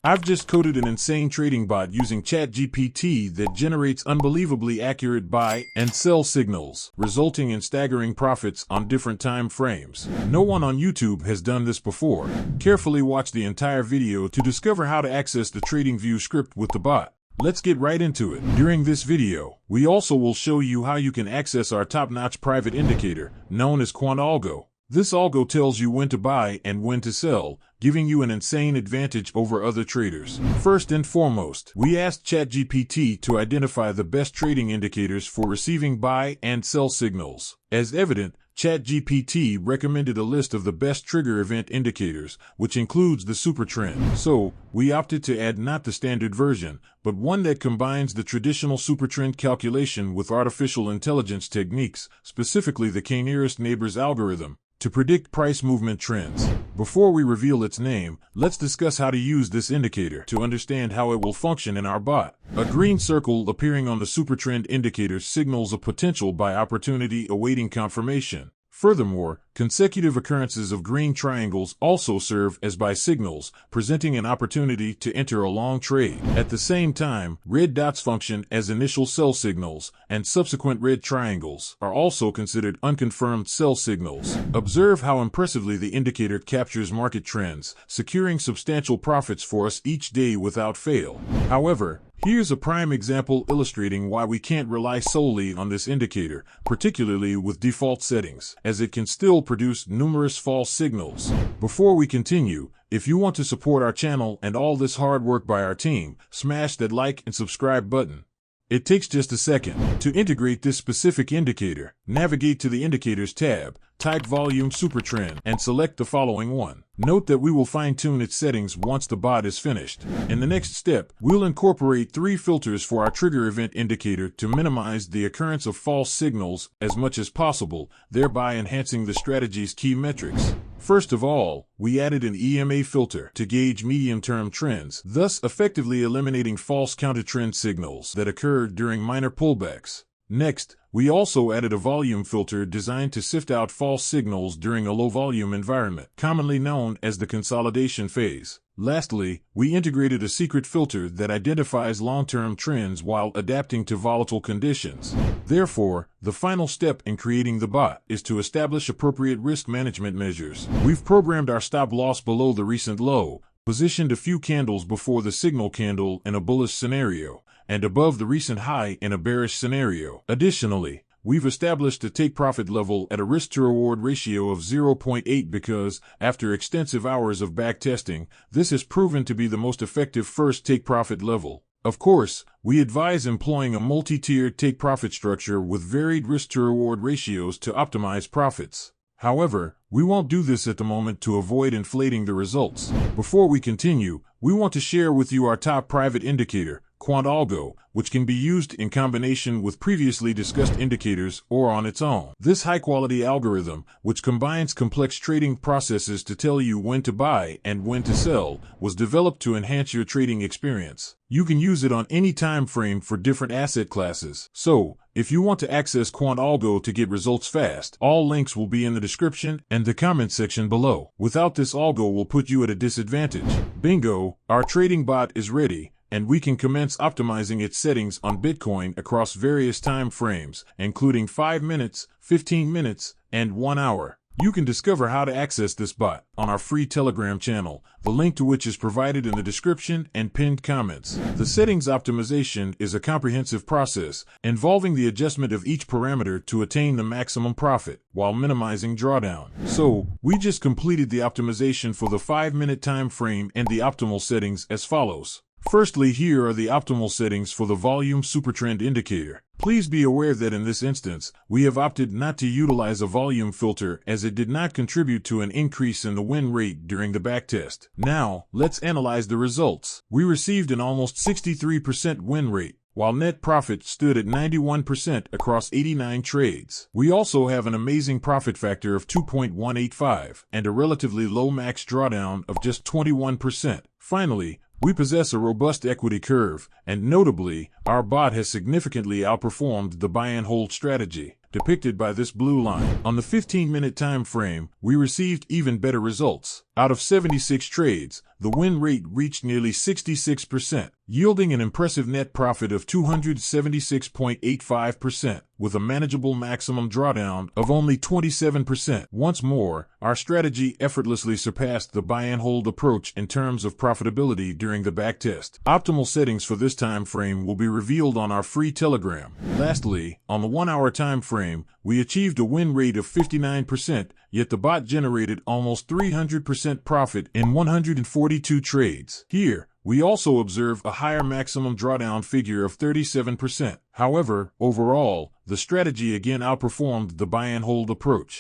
I've just coded an insane trading bot using ChatGPT that generates unbelievably accurate buy and sell signals, resulting in staggering profits on different time frames. No one on YouTube has done this before. Carefully watch the entire video to discover how to access the TradingView script with the bot. Let's get right into it. During this video, we also will show you how you can access our top-notch private indicator, known as Quant Algo. This algo tells you when to buy and when to sell, giving you an insane advantage over other traders. First and foremost, we asked ChatGPT to identify the best trading indicators for receiving buy and sell signals. As evident, ChatGPT recommended a list of the best trigger event indicators, which includes the super trend. So, we opted to add not the standard version, but one that combines the traditional super trend calculation with artificial intelligence techniques, specifically the k-nearest neighbors algorithm, to predict price movement trends. Before we reveal its name, let's discuss how to use this indicator to understand how it will function in our bot. A green circle appearing on the supertrend indicator signals a potential buy opportunity awaiting confirmation. Furthermore, consecutive occurrences of green triangles also serve as buy signals, presenting an opportunity to enter a long trade. At the same time, red dots function as initial sell signals, and subsequent red triangles are also considered unconfirmed sell signals. Observe how impressively the indicator captures market trends, securing substantial profits for us each day without fail. However, here's a prime example illustrating why we can't rely solely on this indicator, particularly with default settings, as it can still produce numerous false signals. Before we continue, if you want to support our channel and all this hard work by our team, smash that like and subscribe button. It takes just a second. To integrate this specific indicator, navigate to the Indicators tab, type Volume Supertrend, and select the following one. Note that we will fine-tune its settings once the bot is finished. In the next step, we'll incorporate 3 filters for our trigger event indicator to minimize the occurrence of false signals as much as possible, thereby enhancing the strategy's key metrics. First of all, we added an EMA filter to gauge medium-term trends, thus effectively eliminating false counter-trend signals that occurred during minor pullbacks. Next, we also added a volume filter designed to sift out false signals during a low-volume environment, commonly known as the consolidation phase. Lastly, we integrated a secret filter that identifies long-term trends while adapting to volatile conditions. Therefore, the final step in creating the bot is to establish appropriate risk management measures. We've programmed our stop loss below the recent low, positioned a few candles before the signal candle in a bullish scenario, and above the recent high in a bearish scenario. Additionally, we've established a take-profit level at a risk-to-reward ratio of 0.8 because, after extensive hours of backtesting, this has proven to be the most effective first take-profit level. Of course, we advise employing a multi-tiered take-profit structure with varied risk-to-reward ratios to optimize profits. However, we won't do this at the moment to avoid inflating the results. Before we continue, we want to share with you our top private indicator, Quant Algo, which can be used in combination with previously discussed indicators or on its own. This high-quality algorithm, which combines complex trading processes to tell you when to buy and when to sell, was developed to enhance your trading experience. You can use it on any time frame for different asset classes. So, if you want to access Quant Algo to get results fast, all links will be in the description and the comment section below. Without this algo will put you at a disadvantage. Bingo, our trading bot is ready, and we can commence optimizing its settings on Bitcoin across various time frames, including 5 minutes, 15 minutes, and 1 hour. You can discover how to access this bot on our free Telegram channel, the link to which is provided in the description and pinned comments. The settings optimization is a comprehensive process involving the adjustment of each parameter to attain the maximum profit while minimizing drawdown. So, we just completed the optimization for the 5-minute time frame and the optimal settings as follows. Firstly, here are the optimal settings for the volume supertrend indicator. Please be aware that in this instance, we have opted not to utilize a volume filter as it did not contribute to an increase in the win rate during the backtest. Now, let's analyze the results. We received an almost 63% win rate, while net profit stood at 91% across 89 trades. We also have an amazing profit factor of 2.185 and a relatively low max drawdown of just 21%. Finally, we possess a robust equity curve, and notably, our bot has significantly outperformed the buy and hold strategy. depicted by this blue line. On the 15-minute time frame, we received even better results. Out of 76 trades, the win rate reached nearly 66%, yielding an impressive net profit of 276.85%, with a manageable maximum drawdown of only 27%. Once more, our strategy effortlessly surpassed the buy and hold approach in terms of profitability during the backtest. Optimal settings for this time frame will be revealed on our free Telegram. Lastly, on the 1-hour time frame, we achieved a win rate of 59%, yet the bot generated almost 300% profit in 142 trades. Here, we also observe a higher maximum drawdown figure of 37%. However, overall, the strategy again outperformed the buy and hold approach.